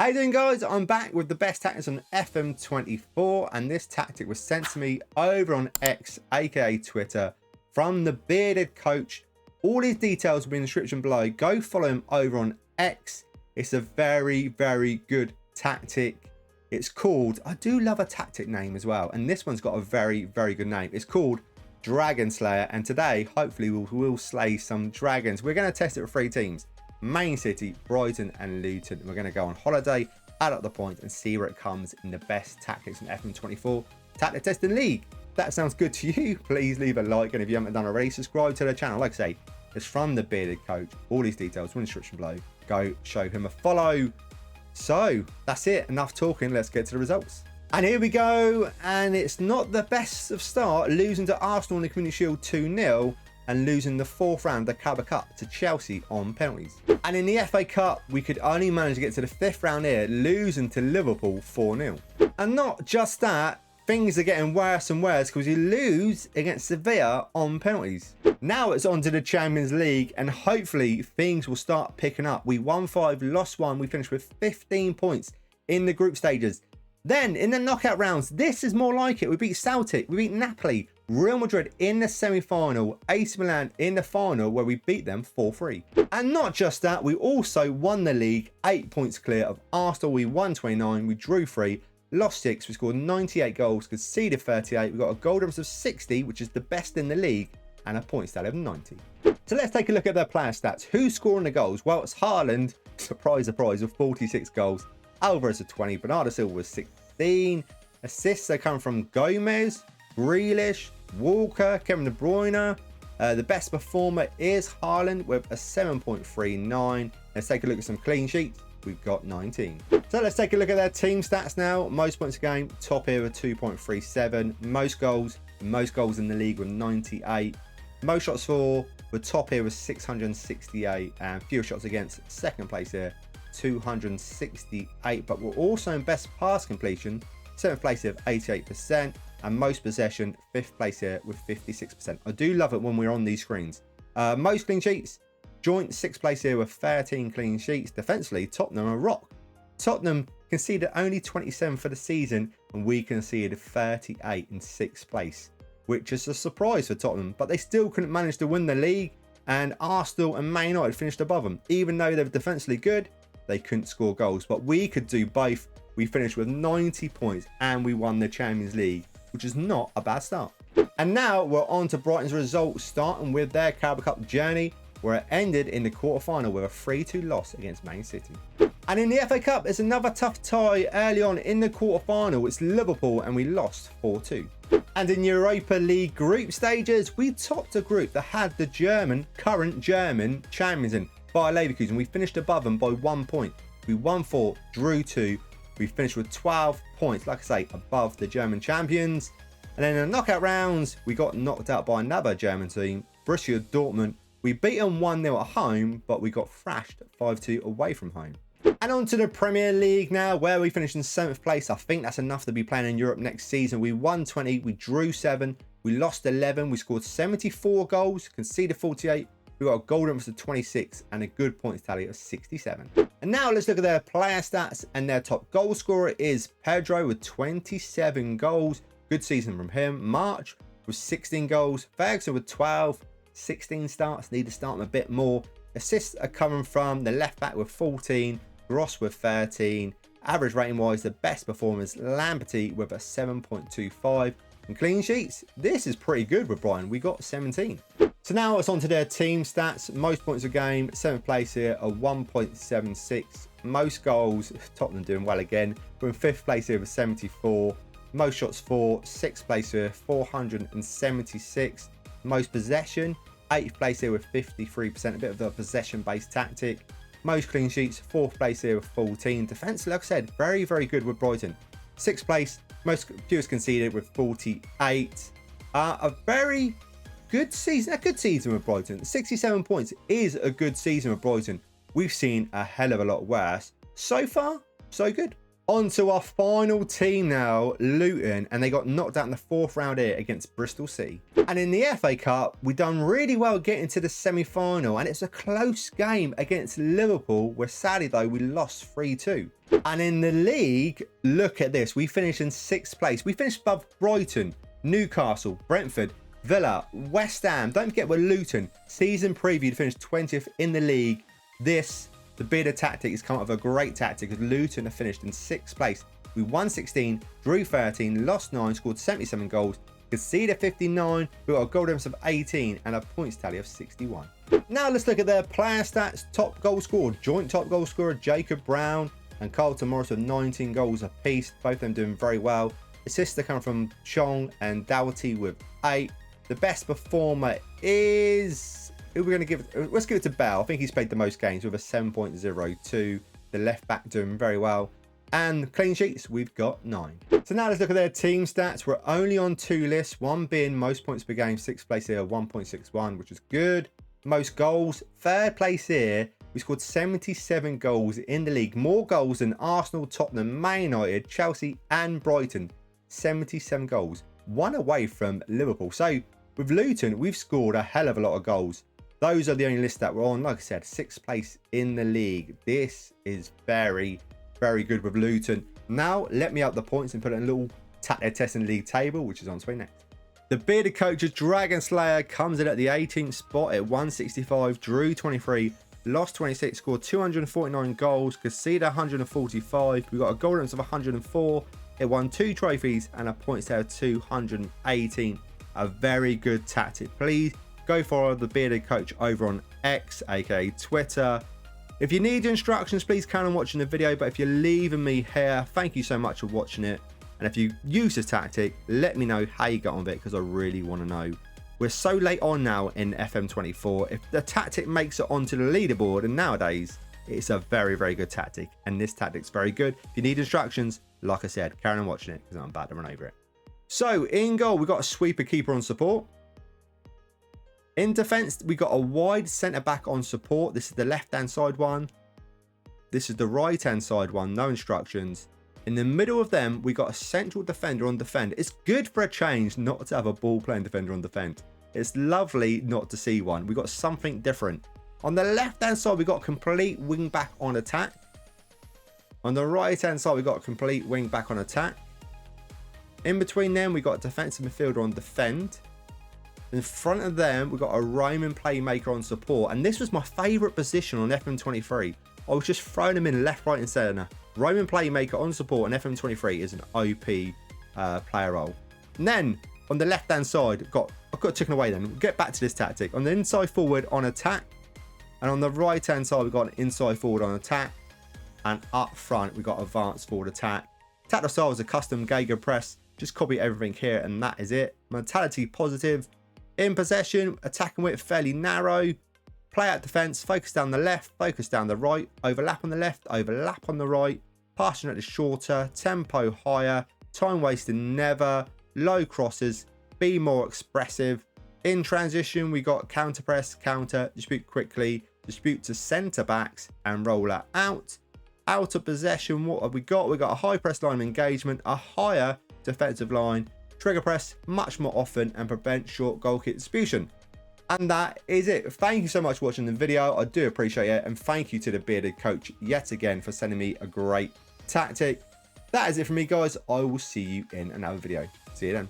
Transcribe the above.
How you doing, guys? I'm back with the best tactics on FM24, and this tactic was sent to me over on X, aka Twitter, from TheBeardedCoach. All his details will be in the description below. Go follow him over on X. It's a very, very good tactic. It's called, I do love a tactic name as well, and this one's got a very, very good name. It's called Dragon Slayer, and today, hopefully, we'll slay some dragons. We're going to test it with 3 teams. Main City, Brighton and Luton. We're going to go on holiday, add up the points and see where it comes in the best tactics in FM24 Tactic Testing League. If that sounds good to you, please leave a like, and if you haven't done already, subscribe to the channel. Like I say, it's from the Bearded Coach. All these details are in the description below. Go show him a follow. So that's it, enough talking, let's get to the results. And here we go, and it's not the best of start, losing to Arsenal in the Community Shield 2-0 and losing the 4th round of the Carabao Cup to Chelsea on penalties. And in the FA Cup, we could only manage to get to the 5th round here, losing to Liverpool 4-0. And not just that, things are getting worse and worse because we lose against Sevilla on penalties. Now it's on to the Champions League, and hopefully things will start picking up. We won 5, lost 1, we finished with 15 points in the group stages. Then in the knockout rounds, this is more like it. We beat Celtic, we beat Napoli, Real Madrid in the semi-final, AC Milan in the final where we beat them 4-3. And not just that, we also won the league 8 points clear of Arsenal. We won 29, we drew 3, lost 6, we scored 98 goals, conceded 38, we got a goal difference of 60, which is the best in the league, and a points tally of 90. So let's take a look at their player stats. Who's scoring the goals? Well, it's Haaland, surprise, surprise, with 46 goals. Alvarez with 20, Bernardo Silva with 16. Assists are coming from Gomez, Grealish, Walker, Kevin De Bruyne. The best performer is Haaland with a 7.39. Let's take a look at some clean sheets. We've got 19. So let's take a look at their team stats now. Most points a game, top here with 2.37. Most goals in the league with 98. Most shots for, the top here with 668, and fewer shots against, second place here 268. But we're also in best pass completion, 7th place here with 88%, and most possession, 5th place here with 56%. I do love it when we're on these screens. Most clean sheets, joint 6th place here with 13 clean sheets. Defensively, Tottenham are rock. Tottenham conceded only 27 for the season, and we conceded 38 in 6th place, which is a surprise for Tottenham, but they still couldn't manage to win the league, and Arsenal and Man United finished above them. Even though they were defensively good, they couldn't score goals, but we could do both. We finished with 90 points and we won the Champions League, which is not a bad start. And now we're on to Brighton's results, starting with their Carabao Cup journey, where it ended in the quarter-final with a 3-2 loss against Man City. And in the FA Cup, it's another tough tie early on in the quarter-final. It's Liverpool, and we lost 4-2. And in Europa League group stages, we topped a group that had the current German champions in, Bayer Leverkusen. We finished above them by 1 point. We won 4, drew 2. We finished with 12 points, like I say, above the German champions. And then in the knockout rounds, we got knocked out by another German team, Borussia Dortmund. We beat them 1-0 at home, but we got thrashed 5-2 away from home. And on to the Premier League now, where we finished in 7th place. I think that's enough to be playing in Europe next season. We won 20, we drew 7, we lost 11, we scored 74 goals, conceded 48. We got a goal difference of 26 and a good points tally of 67. And now let's look at their player stats, and their top goal scorer is Pedro with 27 goals. Good season from him. March with 16 goals. Ferguson with 12. 16 starts, need to start him a bit more. Assists are coming from the left back with 14, Gross with 13. Average rating wise, the best performers, Lamberty with a 7.25. And clean sheets, this is pretty good with Brighton. We got 17. So now it's on to their team stats. Most points a game, 7th place here, a 1.76. Most goals, Tottenham doing well again. We're in 5th place here with 74. Most shots for, 6th place here, 476. Most possession, 8th place here with 53%, a bit of a possession-based tactic. Most clean sheets, 4th place here with 14. Defence, like I said, very, very good with Brighton. 6th place, most fewest conceded with 48. A very good season, with Brighton. 67 points is a good season with Brighton. We've seen a hell of a lot worse. So far, so good. On to our final team now, Luton, and they got knocked out in the 4th round here against Bristol City. And in the FA Cup, we done really well getting to the semi-final, and it's a close game against Liverpool, where sadly though we lost 3-2. And in the league, look at this, we finished in 6th place. We finished above Brighton, Newcastle, Brentford, Villa, West Ham. Don't forget we're Luton. Season preview to finish 20th in the league. The Bearded Tactic has come up with a great tactic as Luton have finished in 6th place. We won 16, drew 13, lost 9, scored 77 goals, conceded 59, we got a goal difference of 18 and a points tally of 61. Now let's look at their player stats. Top goal scorer, joint top goal scorer, Jacob Brown and Carlton Morris with 19 goals apiece. Both of them doing very well. Assists are coming from Chong and Doughty with 8. The best performer is... who we're going to give it? Let's give it to Bell. I think he's played the most games with a 7.02. The left back doing very well. And clean sheets, we've got 9. So now let's look at their team stats. We're only on 2 lists, one being most points per game, 6th place here, 1.61, which is good. Most goals, 3rd place here. We scored 77 goals in the league, more goals than Arsenal, Tottenham, Man United, Chelsea and Brighton. 77 goals, one away from Liverpool. So with Luton, we've scored a hell of a lot of goals. Those are the only lists that we're on. Like I said, 6th place in the league. This is very, very good with Luton. Now, let me up the points and put it in a little tactic test in the league table, which is on screen next. The Bearded Coach's Dragon Slayer comes in at the 18th spot at 165, drew 23, lost 26, scored 249 goals, conceded 145. We got a goal difference of 104. It won 2 trophies and a points there of 218. A very good tactic. Please go follow the Bearded Coach over on X, aka Twitter. If you need instructions, please carry on watching the video. But if you're leaving me here, thank you so much for watching it. And if you use this tactic, let me know how you got on with it, because I really want to know. We're so late on now in FM24. If the tactic makes it onto the leaderboard, and nowadays it's a very, very good tactic. And this tactic's very good. If you need instructions, like I said, carry on watching it, because I'm about to run over it. So in goal, we got a sweeper keeper on support. In defence, we got a wide centre-back on support. This is the left-hand side one. This is the right-hand side one, no instructions. In the middle of them, we got a central defender on defend. It's good for a change not to have a ball-playing defender on defend. It's lovely not to see one. We got something different. On the left-hand side, we got a complete wing-back on attack. On the right-hand side, we got a complete wing-back on attack. In between them, we got a defensive midfielder on defend. In front of them, we've got a Roman playmaker on support. And this was my favourite position on FM23. I was just throwing them in left, right and centre. Roman playmaker on support and FM23 is an OP player role. And then on the left-hand side, I've got chicken away then. We'll get back to this tactic. On the inside forward on attack. And on the right-hand side, we've got an inside forward on attack. And up front, we've got advanced forward attack. Tactical style is a custom Geiger press. Just copy everything here and that is it. Mentality positive. In possession, attacking width fairly narrow. Play out defence, focus down the left, focus down the right. Overlap on the left, overlap on the right. Passing is shorter, tempo higher. Time wasted never. Low crosses, be more expressive. In transition, we got counter press, counter, dispute quickly, dispute to centre backs and roller out. Out of possession, what have we got? We've got a high press line of engagement, a higher defensive line, trigger press much more often and prevent short goal kick distribution. And that is it. Thank you so much for watching the video. I do appreciate it. And thank you to the Bearded Coach yet again for sending me a great tactic. That is it from me, guys. I will see you in another video. See you then.